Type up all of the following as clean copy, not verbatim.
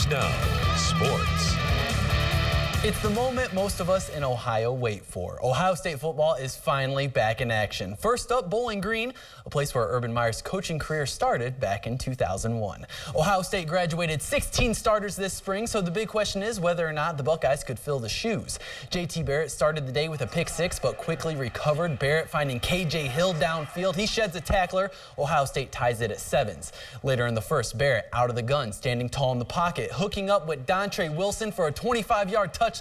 News Now Sports. It's the moment most of us in Ohio wait for. Ohio State football is finally back in action. First up, Bowling Green, a place where Urban Meyer's coaching career started back in 2001. Ohio State graduated 16 starters this spring, so the big question is whether or not the Buckeyes could fill the shoes. JT Barrett started the day with a pick six, but quickly recovered. Barrett finding KJ Hill downfield. He sheds a tackler. Ohio State ties it at 7s. Later in the first, Barrett out of the gun, standing tall in the pocket, hooking up with Dontre Wilson for a 25-yard touchdown.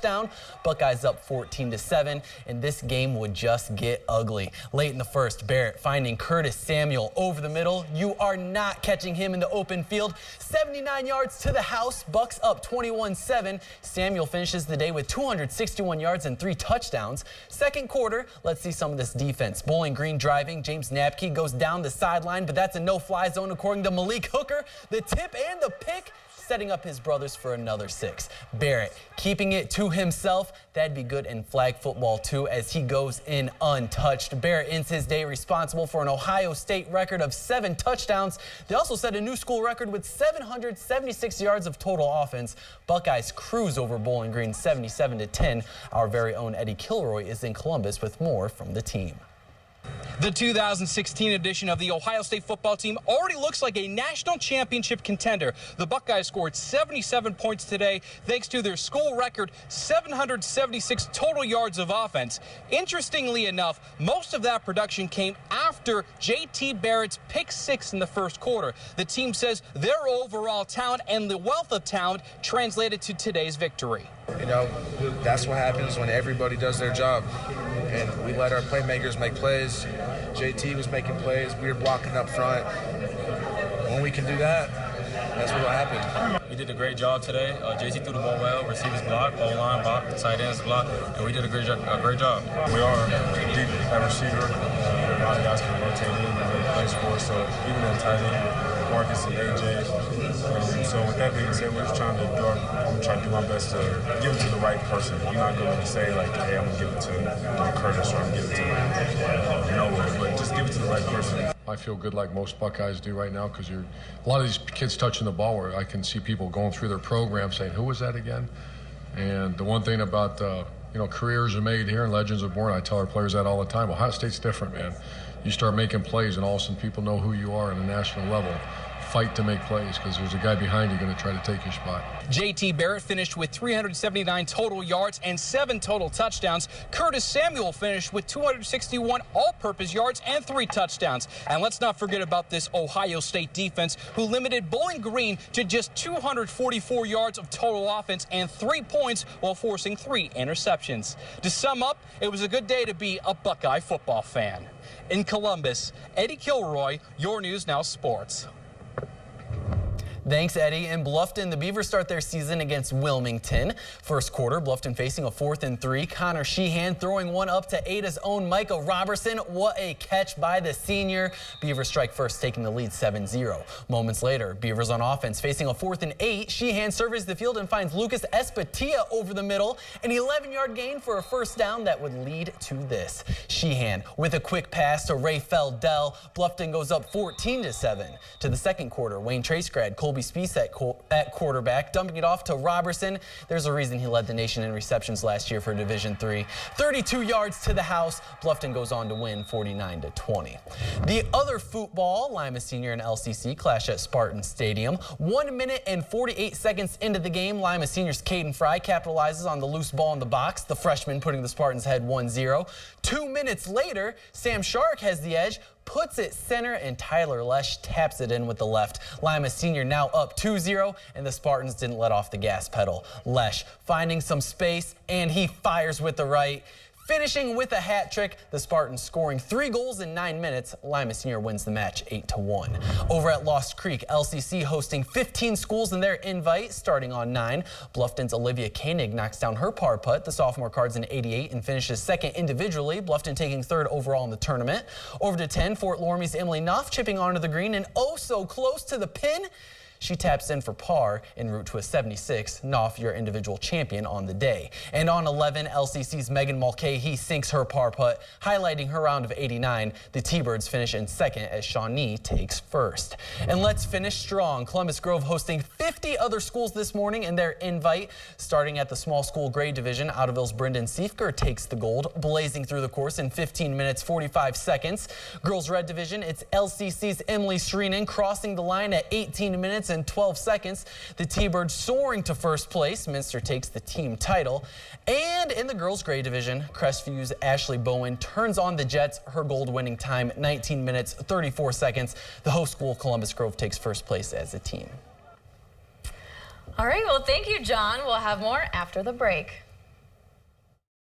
Buckeyes up 14-7, and this game would just get ugly. Late in the first, Barrett finding Curtis Samuel over the middle. You are not catching him in the open field. 79 yards to the house. Bucks up 21-7. Samuel finishes the day with 261 yards and 3 touchdowns. Second quarter, let's see some of this defense. Bowling Green driving. James Napke goes down the sideline, but that's a no-fly zone according to Malik Hooker. The tip and the pick, setting up his brothers for another 6. Barrett keeping it to himself. That'd be good in flag football too, as he goes in untouched. Barrett ends his day responsible for an Ohio State record of 7 touchdowns. They also set a new school record with 776 yards of total offense. Buckeyes cruise over Bowling Green 77-10. Our very own Eddie Kilroy is in Columbus with more from the team. The 2016 edition of the Ohio State football team already looks like a national championship contender. The Buckeyes scored 77 points today thanks to their school record 776 total yards of offense. Interestingly enough, most of that production came after JT Barrett's pick 6 in the first quarter. The team says their overall talent and the wealth of talent translated to today's victory. You know, that's what happens when everybody does their job. And we let our playmakers make plays. JT was making plays. We were blocking up front. When we can do that, that's what will happen. We did a great job today. JT threw the ball well. Receivers blocked, O-line blocked, tight ends blocked, and we did a great job. We are deep at receiver. A lot of guys can rotate in and make plays for us. So even at tight end, Marcus and AJ. So with that being said, we're just trying to do my best to give it to the right person. You're not going to say like, hey, I'm going to give it to Curtis or I'm going to give it to Noah, but just give it to the right person. I feel good like most Buckeyes do right now because a lot of these kids touching the ball where I can see people going through their program saying, who was that again? And the one thing about, careers are made here and legends are born. I tell our players that all the time. Ohio State's different, man. You start making plays and all of a sudden people know who you are at a national level. Fight to make plays because there's a guy behind you going to try to take your spot. JT Barrett finished with 379 total yards and 7 total touchdowns. Curtis Samuel finished with 261 all-purpose yards and 3 touchdowns. And let's not forget about this Ohio State defense, who limited Bowling Green to just 244 yards of total offense and 3 points while forcing 3 interceptions. To sum up, it was a good day to be a Buckeye football fan. In Columbus, Eddie Kilroy, your News Now Sports. Thanks, Eddie. In Bluffton, the Beavers start their season against Wilmington. First quarter, Bluffton facing a 4th and 3. Connor Sheehan throwing one up to Ada's own Micah Robertson. What a catch by the senior. Beavers strike first, taking the lead 7-0. Moments later, Beavers on offense facing a 4th and 8. Sheehan surveys the field and finds Lucas Espatia over the middle. An 11-yard gain for a first down that would lead to this. Sheehan with a quick pass to Ray Feldell. Bluffton goes up 14-7. To the second quarter, Wayne Tracegrad, Colby Spies at quarterback, dumping it off to Robertson. There's a reason he led the nation in receptions last year for Division III. 32 yards to the house. Bluffton goes on to win 49-20. The other football, Lima Senior and LCC clash at Spartan Stadium. 1 minute and 48 seconds into the game, Lima Senior's Caden Fry capitalizes on the loose ball in the box, the freshman putting the Spartans ahead 1-0. 2 minutes later, Sam Shark has the edge, puts it center, and Tyler Lesh taps it in with the left. Lima Senior now up 2-0, and the Spartans didn't let off the gas pedal. Lesh finding some space, and he fires with the right. Finishing with a hat trick, the Spartans scoring 3 goals in 9 minutes. Lima Senior wins the match 8-1. Over at Lost Creek, LCC hosting 15 schools in their invite, starting on 9. Bluffton's Olivia Koenig knocks down her par putt. The sophomore cards an 88 and finishes second individually. Bluffton taking 3rd overall in the tournament. Over to 10, Fort Loramie's Emily Knopf chipping onto the green and oh so close to the pin. She taps in for par en route to a 76, Knopf, your individual champion on the day. And on 11, LCC's Megan Mulcahy sinks her par putt, highlighting her round of 89. The T-Birds finish in second as Shawnee takes first. And let's finish strong. Columbus Grove hosting 50 other schools this morning in their invite. Starting at the small school grade division, Ottoville's Brendan Siefker takes the gold, blazing through the course in 15 minutes 45 seconds. Girls red division, it's LCC's Emily Sreenan crossing the line at 18 minutes and 12 seconds. The T-Birds soaring to first place. Minster takes the team title. And in the girls grade division, Crestview's Ashley Bowen turns on the Jets. Her gold winning time 19 minutes 34 seconds. The host school Columbus Grove takes first place as a team. All right, well, thank you, John. We'll have more after the break.